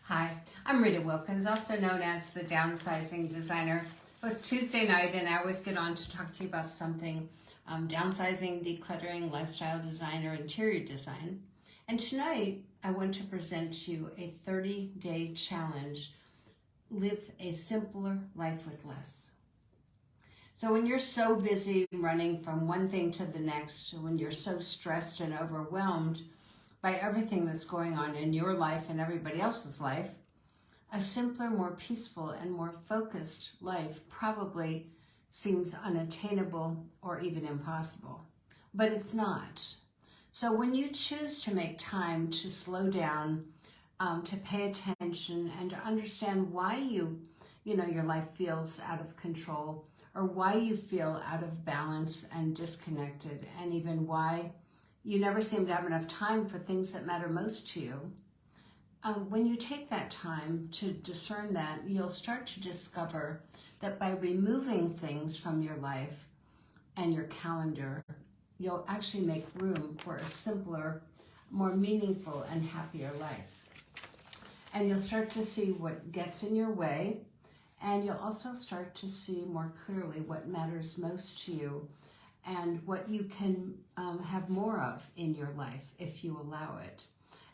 Hi, I'm Rita Wilkins, also known as the Downsizing Designer. It was Tuesday night and I always get on to talk to you about something downsizing, decluttering, lifestyle design, or interior design. And tonight I want to present to you a 30-day challenge, live a simpler life with less. So when you're so busy running from one thing to the next, when you're so stressed and overwhelmed by everything that's going on in your life and everybody else's life, a simpler, more peaceful, and more focused life probably seems unattainable or even impossible. But it's not. So when you choose to make time to slow down, to pay attention, and to understand why your life feels out of control, or why you feel out of balance and disconnected, and even why you never seem to have enough time for things that matter most to you. When you take that time to discern that, you'll start to discover that by removing things from your life and your calendar, you'll actually make room for a simpler, more meaningful, and happier life. And you'll start to see what gets in your way, and you'll also start to see more clearly what matters most to you and what you can have more of in your life if you allow it.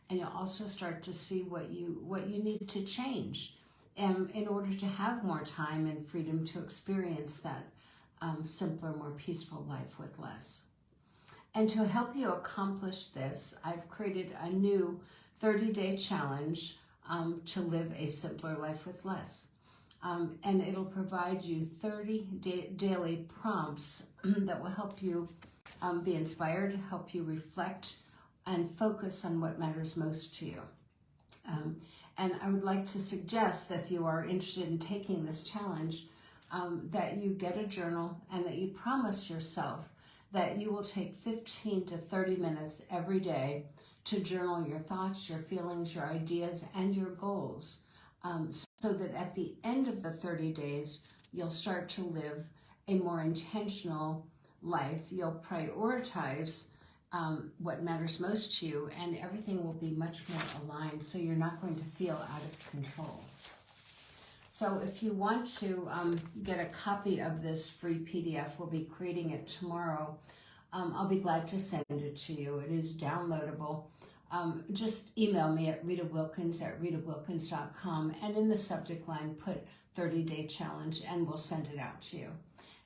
And you'll also start to see what you need to change in order to have more time and freedom to experience that simpler, more peaceful life with less. And to help you accomplish this, I've created a new 30-day challenge to live a simpler life with less. And it'll provide you 30 daily prompts that will help you be inspired, help you reflect, and focus on what matters most to you. And I would like to suggest that if you are interested in taking this challenge, that you get a journal and that you promise yourself that you will take 15 to 30 minutes every day to journal your thoughts, your feelings, your ideas, and your goals. So that at the end of the 30 days, you'll start to live a more intentional life. You'll prioritize what matters most to you, and everything will be much more aligned, so you're not going to feel out of control. So if you want to get a copy of this free PDF, we'll be creating it tomorrow. I'll be glad to send it to you. It is downloadable. Just email me at ritawilkins@ritawilkins.com, and in the subject line put 30-day challenge, and we'll send it out to you.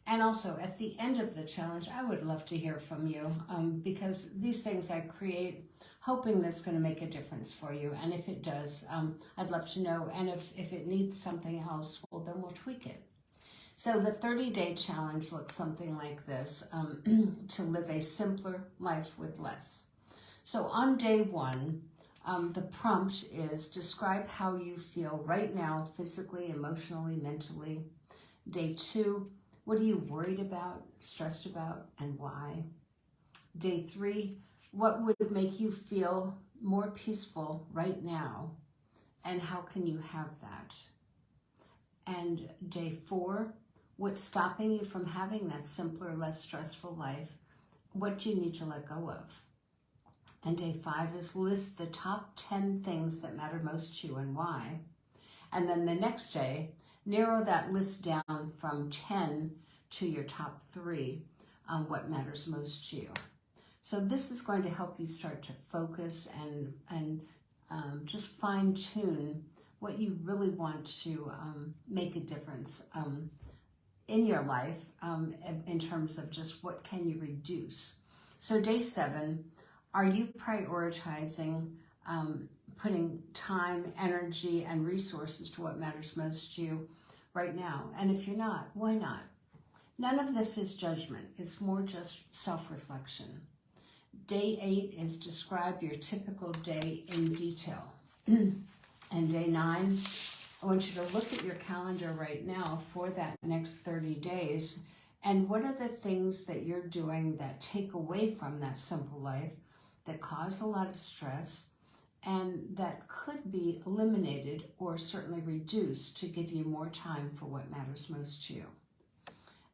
And also at the end of the challenge, I would love to hear from you because these things I create hoping that's going to make a difference for you. And if it does, I'd love to know. And if it needs something else, well, then we'll tweak it. So the 30-day challenge looks something like this, to live a simpler life with less. So on day one, the prompt is describe how you feel right now, physically, emotionally, mentally. Day two, what are you worried about, stressed about, and why? Day three, what would make you feel more peaceful right now, and how can you have that? And day four, what's stopping you from having that simpler, less stressful life? What do you need to let go of? And day five is list the top 10 things that matter most to you and why. And then the next day, narrow that list down from 10 to your top 3 on what matters most to you. So this is going to help you start to focus and just fine tune what you really want to make a difference in your life in terms of just what can you reduce. So day 7, are you prioritizing putting time, energy, and resources to what matters most to you right now? And if you're not, why not? None of this is judgment. It's more just self-reflection. Day 8 is describe your typical day in detail. And day 9, I want you to look at your calendar right now for that next 30 days. And what are the things that you're doing that take away from that simple life, that cause a lot of stress, and that could be eliminated or certainly reduced to give you more time for what matters most to you.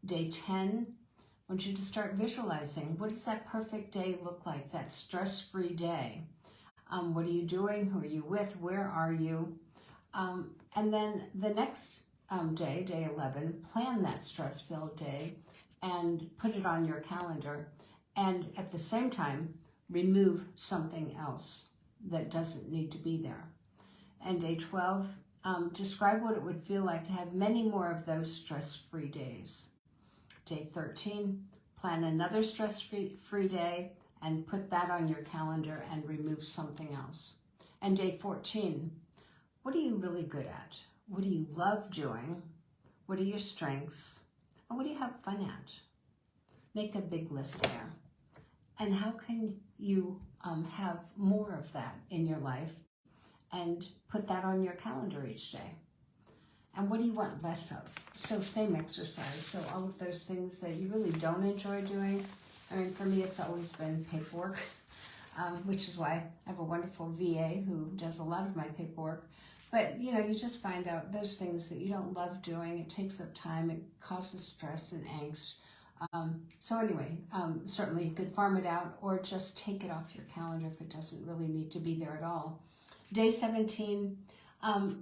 Day 10, I want you to start visualizing, what does that perfect day look like, that stress-free day? What are you doing? Who are you with? Where are you? And then the next day, day 11, plan that stress-filled day and put it on your calendar. And at the same time, remove something else that doesn't need to be there. And day 12, describe what it would feel like to have many more of those stress-free days. Day 13, plan another stress-free day and put that on your calendar and remove something else. And day 14, what are you really good at? What do you love doing? What are your strengths? And what do you have fun at? Make a big list there. And how can you have more of that in your life and put that on your calendar each day? And what do you want less of? So same exercise. So all of those things that you really don't enjoy doing. I mean, for me, it's always been paperwork, which is why I have a wonderful VA who does a lot of my paperwork. But, you know, you just find out those things that you don't love doing. It takes up time. It causes stress and angst. So anyway, certainly you could farm it out or just take it off your calendar if it doesn't really need to be there at all. Day 17,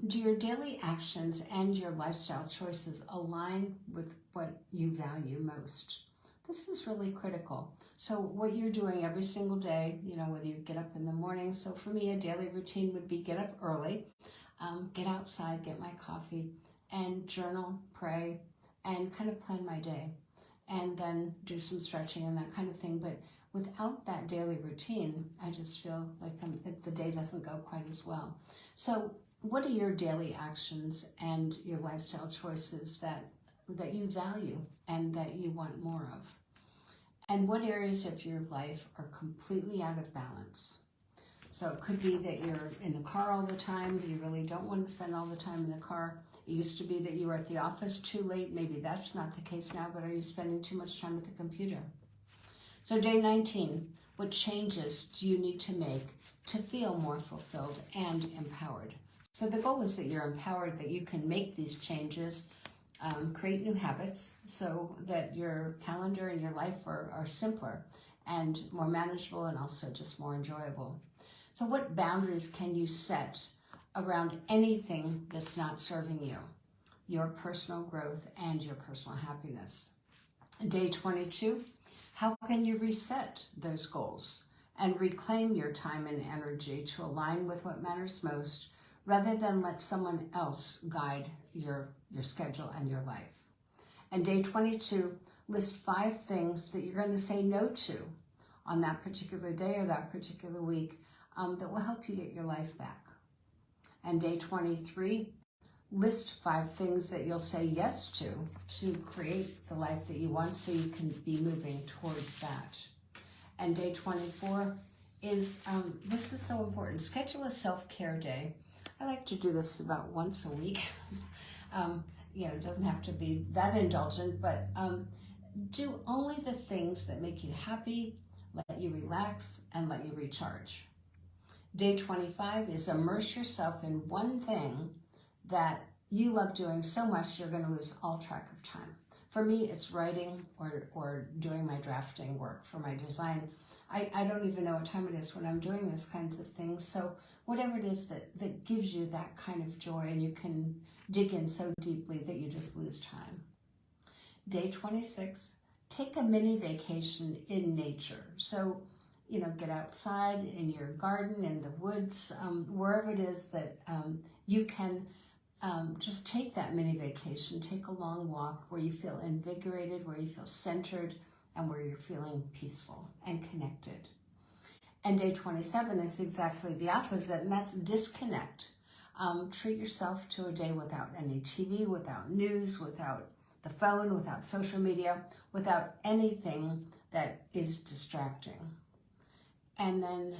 do your daily actions and your lifestyle choices align with what you value most? This is really critical. So what you're doing every single day, you know, whether you get up in the morning. So for me, a daily routine would be get up early, get outside, get my coffee, and journal, pray, and kind of plan my day. And then do some stretching and that kind of thing. But without that daily routine, I just feel like the day doesn't go quite as well. So what are your daily actions and your lifestyle choices that you value and that you want more of? And what areas of your life are completely out of balance? So it could be that you're in the car all the time, but you really don't want to spend all the time in the car. It used to be that you were at the office too late. Maybe that's not the case now, but are you spending too much time at the computer? So day 19, what changes do you need to make to feel more fulfilled and empowered? So the goal is that you're empowered, that you can make these changes, create new habits so that your calendar and your life are simpler and more manageable and also just more enjoyable. So what boundaries can you set around anything that's not serving you, your personal growth and your personal happiness? Day 22, how can you reset those goals and reclaim your time and energy to align with what matters most rather than let someone else guide your schedule and your life? And day 22, list 5 things that you're going to say no to on that particular day or that particular week that will help you get your life back. And day 23, list 5 things that you'll say yes to create the life that you want so you can be moving towards that. And day 24 is, this is so important, schedule a self-care day. I like to do this about once a week. You know, it doesn't have to be that indulgent, but do only the things that make you happy, let you relax, and let you recharge. Day 25 is immerse yourself in one thing that you love doing so much you're going to lose all track of time. For me, it's writing or doing my drafting work for my design. I don't even know what time it is when I'm doing those kinds of things. So whatever it is that gives you that kind of joy and you can dig in so deeply that you just lose time. Day 26, take a mini vacation in nature. So, you know, get outside in your garden, in the woods, wherever it is that you can just take that mini vacation, take a long walk where you feel invigorated, where you feel centered, and where you're feeling peaceful and connected. And day 27 is exactly the opposite, and that's disconnect. Treat yourself to a day without any TV, without news, without the phone, without social media, without anything that is distracting. And then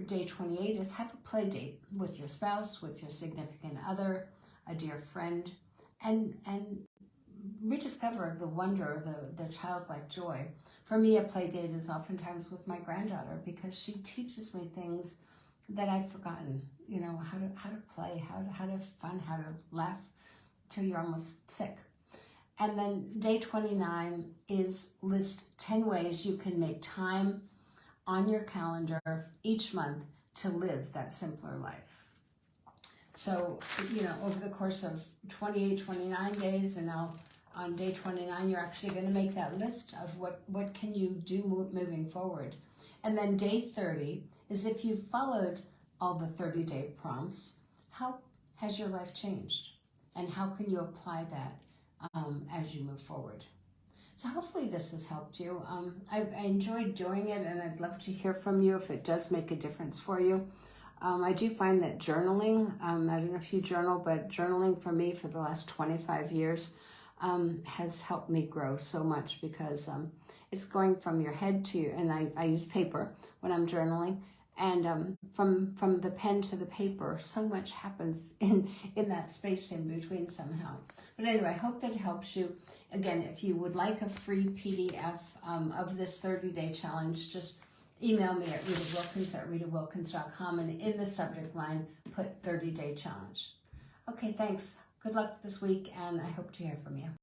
day 28 is have a play date with your spouse, with your significant other, a dear friend, and rediscover the wonder, the childlike joy. For me, a play date is oftentimes with my granddaughter because she teaches me things that I've forgotten. You know, how to play, how to have fun, how to laugh till you're almost sick. And then day 29 is list 10 ways you can make time on your calendar each month to live that simpler life. So, you know, over the course of 28, 29 days, and now on day 29, you're actually going to make that list of what can you do moving forward. And then day 30 is if you've followed all the 30-day prompts, how has your life changed? And how can you apply that as you move forward? So hopefully this has helped you. I enjoyed doing it, and I'd love to hear from you if it does make a difference for you. I do find that journaling, I don't know if you journal, but journaling for me for the last 25 years has helped me grow so much, because it's going from your head to your, and I use paper when I'm journaling, and from the pen to the paper, so much happens in that space in between somehow. But anyway, I hope that helps you. Again, if you would like a free PDF of this 30-day challenge, just email me at ritawilkins@ritawilkins.com, and in the subject line, put 30-day challenge. Okay, thanks. Good luck this week, and I hope to hear from you.